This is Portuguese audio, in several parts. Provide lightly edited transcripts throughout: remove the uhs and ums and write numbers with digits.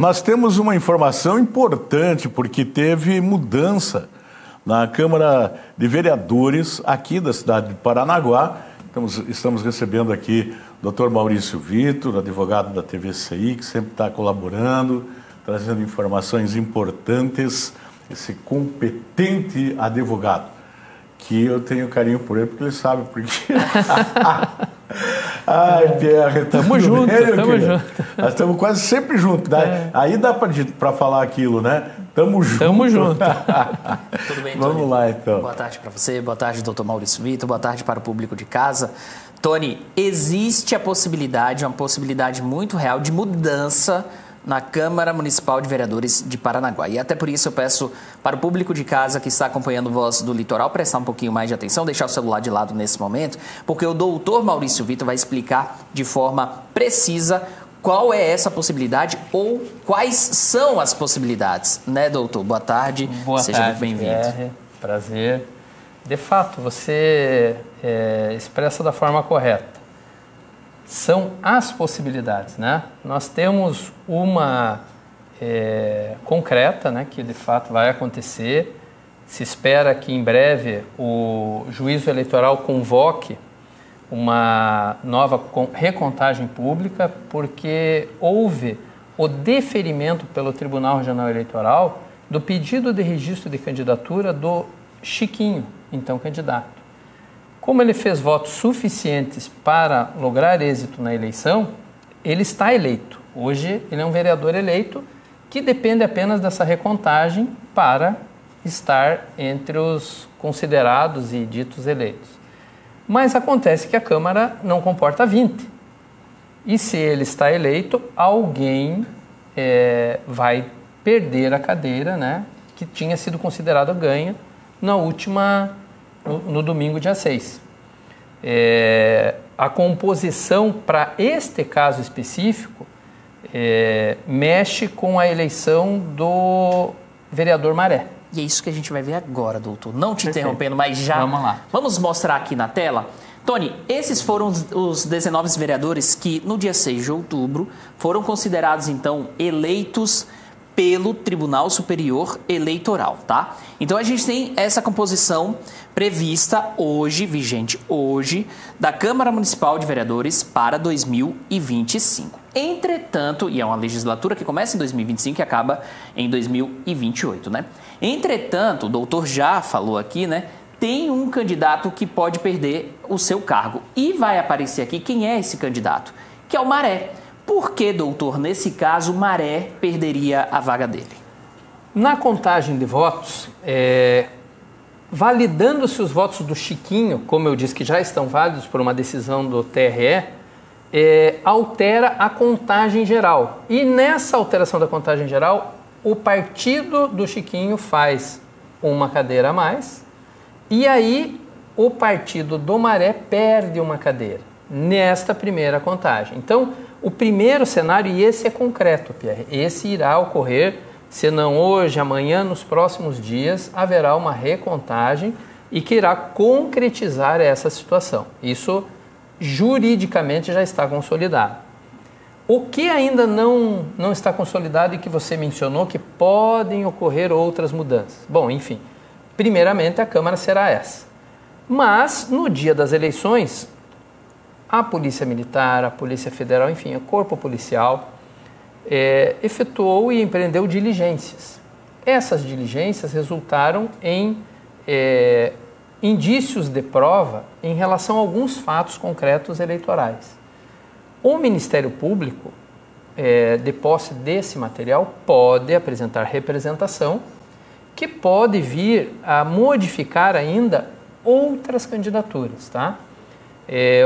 Nós temos uma informação importante, porque teve mudança na Câmara de Vereadores aqui da cidade de Paranaguá. Estamos recebendo aqui o Dr. Maurício Vitor, advogado da TVCI, que sempre está colaborando, trazendo informações importantes, esse competente advogado, que eu tenho carinho por ele, porque ele sabe por quê. Ai, Pierre, tamo junto, tamo junto. Nós estamos quase sempre juntos, né? Aí dá para falar aquilo, né? Tamo junto. Tamo junto. Tudo bem, Tony? Vamos lá, então. Boa tarde para você, boa tarde, doutor Maurício Vitor, boa tarde para o público de casa. Tony, existe a possibilidade, uma possibilidade muito real de mudança na Câmara Municipal de Vereadores de Paranaguá. E até por isso eu peço para o público de casa que está acompanhando Voz do Litoral prestar um pouquinho mais de atenção, deixar o celular de lado nesse momento, porque o doutor Maurício Vitor vai explicar de forma precisa qual é essa possibilidade ou quais são as possibilidades, né, doutor? Boa tarde, seja muito bem-vindo. Prazer. De fato, você expressa da forma correta. São as possibilidades, né? Nós temos uma concreta, né, que de fato vai acontecer. Se espera que em breve o juízo eleitoral convoque uma nova recontagem pública, porque houve o deferimento pelo Tribunal Regional Eleitoral do pedido de registro de candidatura do Chiquinho, então candidato. Como ele fez votos suficientes para lograr êxito na eleição, ele está eleito. Hoje ele é um vereador eleito que depende apenas dessa recontagem para estar entre os considerados e ditos eleitos. Mas acontece que a Câmara não comporta 20. E se ele está eleito, alguém vai perder a cadeira, né, que tinha sido considerada ganha no domingo, dia 6. A composição para este caso específico mexe com a eleição do vereador Maré. E é isso que a gente vai ver agora, doutor. Não te interrompendo, mas já... Vamos lá. Vamos mostrar aqui na tela. Tony, esses foram os 19 vereadores que, no dia 6 de outubro, foram considerados, então, eleitos pelo Tribunal Superior Eleitoral, tá? Então, a gente tem essa composição prevista hoje, vigente hoje, da Câmara Municipal de Vereadores para 2025. Entretanto, e é uma legislatura que começa em 2025 e acaba em 2028, né? Entretanto, o doutor já falou aqui, né? Tem um candidato que pode perder o seu cargo. E vai aparecer aqui quem é esse candidato, que é o Maré. Por que, doutor, nesse caso, Maré perderia a vaga dele? Na contagem de votos, validando-se os votos do Chiquinho, como eu disse que já estão válidos por uma decisão do TRE, altera a contagem geral. E nessa alteração da contagem geral, o partido do Chiquinho faz uma cadeira a mais, e aí o partido do Maré perde uma cadeira nesta primeira contagem. Então, o primeiro cenário, e esse é concreto, Pierre, esse irá ocorrer, se não hoje, amanhã, nos próximos dias, haverá uma recontagem e que irá concretizar essa situação. Isso juridicamente já está consolidado. O que ainda não está consolidado e que você mencionou que podem ocorrer outras mudanças? Bom, enfim, primeiramente a Câmara será essa. Mas, no dia das eleições, a Polícia Militar, a Polícia Federal, enfim, o Corpo Policial, efetuou e empreendeu diligências. Essas diligências resultaram em indícios de prova em relação a alguns fatos concretos eleitorais. O Ministério Público, de posse desse material, pode apresentar representação que pode vir a modificar ainda outras candidaturas, tá?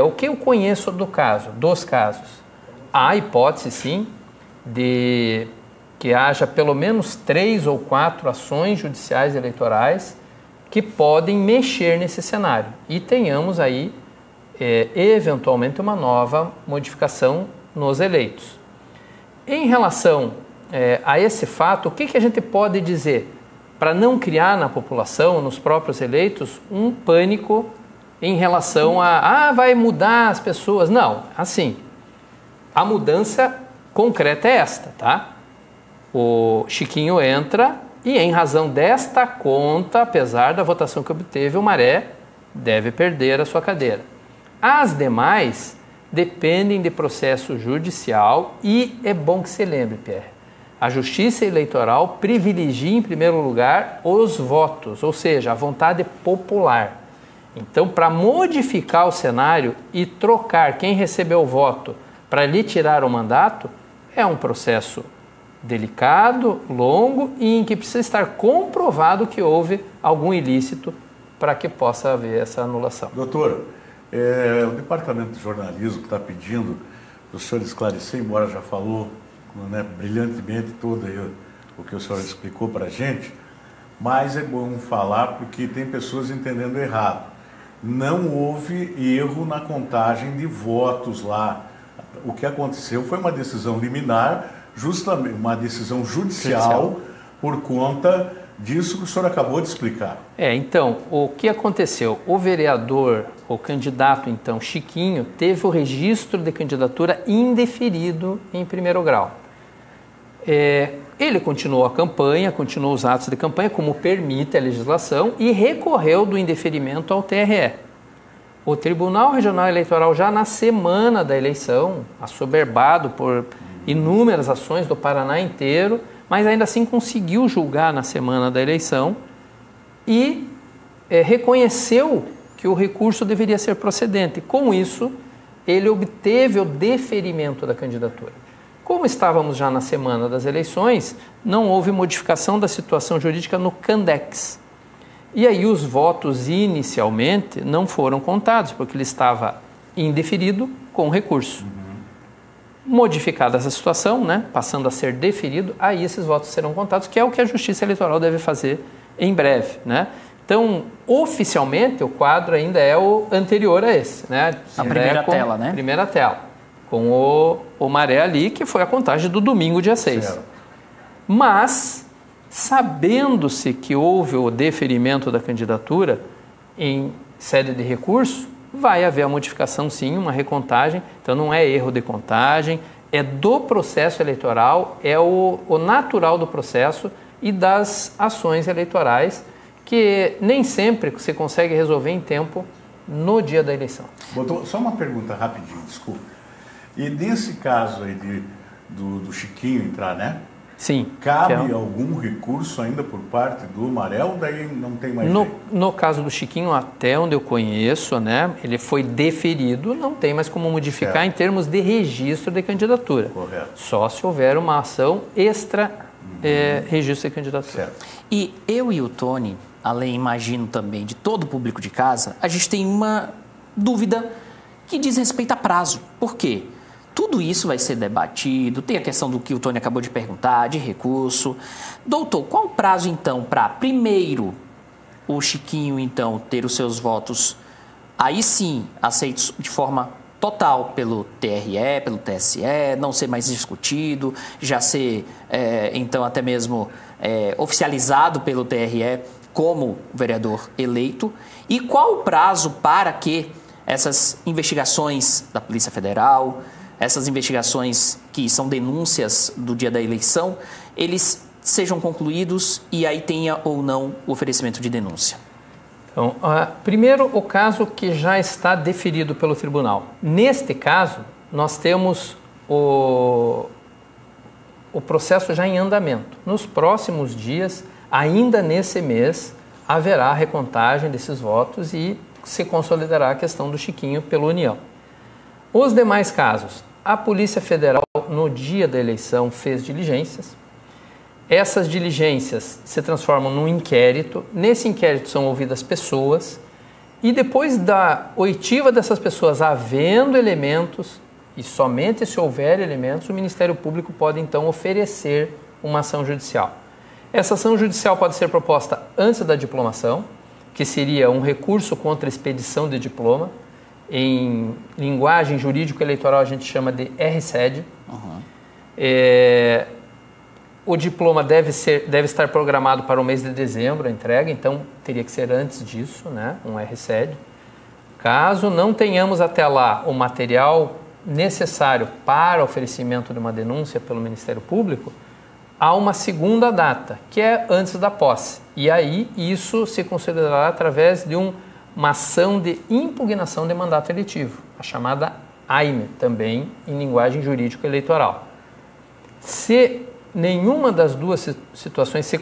O que eu conheço dos casos? Há hipótese, sim, de que haja pelo menos 3 ou 4 ações judiciais eleitorais que podem mexer nesse cenário e tenhamos aí, eventualmente, uma nova modificação nos eleitos. Em relação a esse fato, o que a gente pode dizer para não criar na população, nos próprios eleitos, um pânico em relação vai mudar as pessoas? Não, assim, a mudança concreta é esta, tá? o Chiquinho entra e, em razão desta conta, apesar da votação que obteve, o Maré deve perder a sua cadeira. As demais dependem de processo judicial e é bom que se lembre, Pierre, a Justiça Eleitoral privilegia em primeiro lugar os votos, ou seja, a vontade popular. Então, para modificar o cenário e trocar quem recebeu o voto para lhe tirar o mandato, é um processo delicado, longo e em que precisa estar comprovado que houve algum ilícito para que possa haver essa anulação. Doutor, o Departamento de Jornalismo está pedindo para o senhor esclarecer, embora já falou, né, brilhantemente todo o que o senhor explicou para a gente, mas é bom falar porque tem pessoas entendendo errado. Não houve erro na contagem de votos lá. O que aconteceu foi uma decisão liminar, justamente uma decisão judicial por conta disso que o senhor acabou de explicar. Então, o que aconteceu? O vereador, o candidato, então, Chiquinho, teve o registro de candidatura indeferido em primeiro grau. Ele continuou a campanha, continuou os atos de campanha, como permite a legislação, e recorreu do indeferimento ao TRE. O Tribunal Regional Eleitoral, já na semana da eleição, assoberbado por inúmeras ações do Paraná inteiro, mas ainda assim conseguiu julgar na semana da eleição e reconheceu que o recurso deveria ser procedente. Com isso, ele obteve o deferimento da candidatura. Como estávamos já na semana das eleições, não houve modificação da situação jurídica no Candex. E aí os votos inicialmente não foram contados, porque ele estava indeferido com recurso. Modificada essa situação, né, passando a ser deferido, aí esses votos serão contados, que é o que a Justiça Eleitoral deve fazer em breve, né? Então, oficialmente, o quadro ainda é o anterior a esse, né? A primeira tela, né? Primeira tela, com o Maré ali, que foi a contagem do domingo, dia 6. Certo. Mas, sabendo-se que houve o deferimento da candidatura em sede de recurso, vai haver a modificação, sim, uma recontagem. Então, não é erro de contagem, é do processo eleitoral, é o natural do processo e das ações eleitorais, que nem sempre você consegue resolver em tempo no dia da eleição. Botou, só uma pergunta rapidinho, desculpa. E nesse caso aí do Chiquinho entrar, né? Sim. Cabe algum recurso ainda por parte do Maré ou daí não tem mais jeito? No caso do Chiquinho, até onde eu conheço, né, ele foi deferido, não tem mais como modificar em termos de registro de candidatura. Correto. Só se houver uma ação extra registro de candidatura. Certo. E eu e o Tony, além, imagino também, de todo o público de casa, a gente tem uma dúvida que diz respeito a prazo. Por quê? Tudo isso vai ser debatido, tem a questão do que o Tony acabou de perguntar, de recurso. Doutor, qual o prazo, então, para, primeiro, o Chiquinho, então, ter os seus votos, aí sim, aceitos de forma total pelo TRE, pelo TSE, não ser mais discutido, já ser, então, até mesmo oficializado pelo TRE como vereador eleito? E qual o prazo para que essas investigações da Polícia Federal, essas investigações que são denúncias do dia da eleição, eles sejam concluídos e aí tenha ou não o oferecimento de denúncia? Então, primeiro, o caso que já está deferido pelo tribunal. Neste caso, nós temos o processo já em andamento. Nos próximos dias, ainda nesse mês, haverá a recontagem desses votos e se consolidará a questão do Chiquinho pela União. Os demais casos, a Polícia Federal, no dia da eleição, fez diligências. Essas diligências se transformam num inquérito. Nesse inquérito são ouvidas pessoas. E depois da oitiva dessas pessoas, havendo elementos, e somente se houver elementos, o Ministério Público pode, então, oferecer uma ação judicial. Essa ação judicial pode ser proposta antes da diplomação, que seria um recurso contra a expedição de diploma. Em linguagem jurídico-eleitoral a gente chama de RCED. O diploma deve estar programado para o mês de dezembro, a entrega, então teria que ser antes disso, né? Um RCED. Caso não tenhamos até lá o material necessário para oferecimento de uma denúncia pelo Ministério Público, há uma segunda data, que é antes da posse. E aí isso se considerará através de uma ação de impugnação de mandato eletivo, a chamada AIME, também em linguagem jurídico-eleitoral. Se nenhuma das duas situações se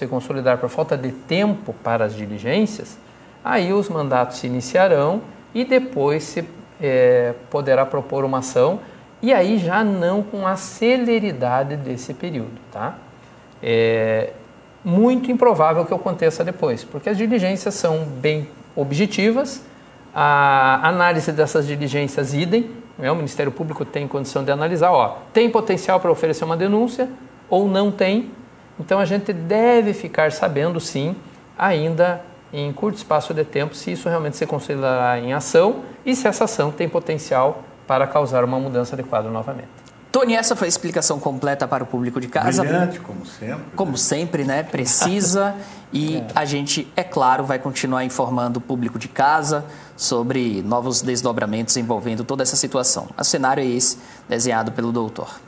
consolidar por falta de tempo para as diligências, aí os mandatos se iniciarão e depois se poderá propor uma ação, e aí já não com a celeridade desse período, tá? É muito improvável que aconteça depois, porque as diligências são bem objetivas, a análise dessas diligências idem, o Ministério Público tem condição de analisar, tem potencial para oferecer uma denúncia ou não tem, então a gente deve ficar sabendo sim, ainda em curto espaço de tempo, se isso realmente se considerará em ação e se essa ação tem potencial para causar uma mudança de quadro novamente. Tony, essa foi a explicação completa para o público de casa. Brilhante, como sempre. Como sempre, né? Precisa. E a gente, é claro, vai continuar informando o público de casa sobre novos desdobramentos envolvendo toda essa situação. O cenário é esse, desenhado pelo doutor.